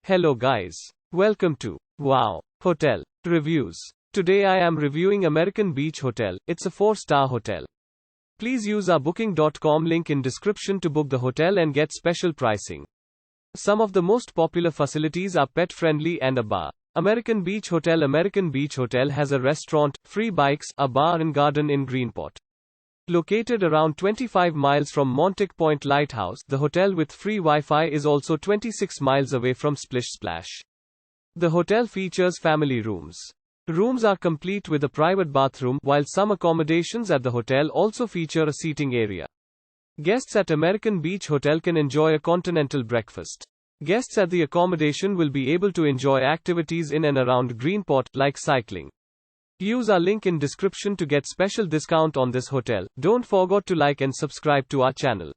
Hello guys. Welcome to Wow Hotel Reviews. Today I am reviewing American Beech Hotel. It's a 4-star hotel. Please use our booking.com link in description to book the hotel and get special pricing. Some of the most popular facilities are pet friendly and a bar. American Beech Hotel has a restaurant, free bikes, a bar and garden in Greenport. Located around 25 miles from Montauk Point Lighthouse, the hotel with free Wi-Fi is also 26 miles away from Splish Splash. The hotel features family rooms. Rooms are complete with a private bathroom, while some accommodations at the hotel also feature a seating area. Guests at American Beech Hotel can enjoy a continental breakfast. Guests at the accommodation will be able to enjoy activities in and around Greenport, like cycling. Use our link in description to get special discount on this hotel. Don't forget to like and subscribe to our channel.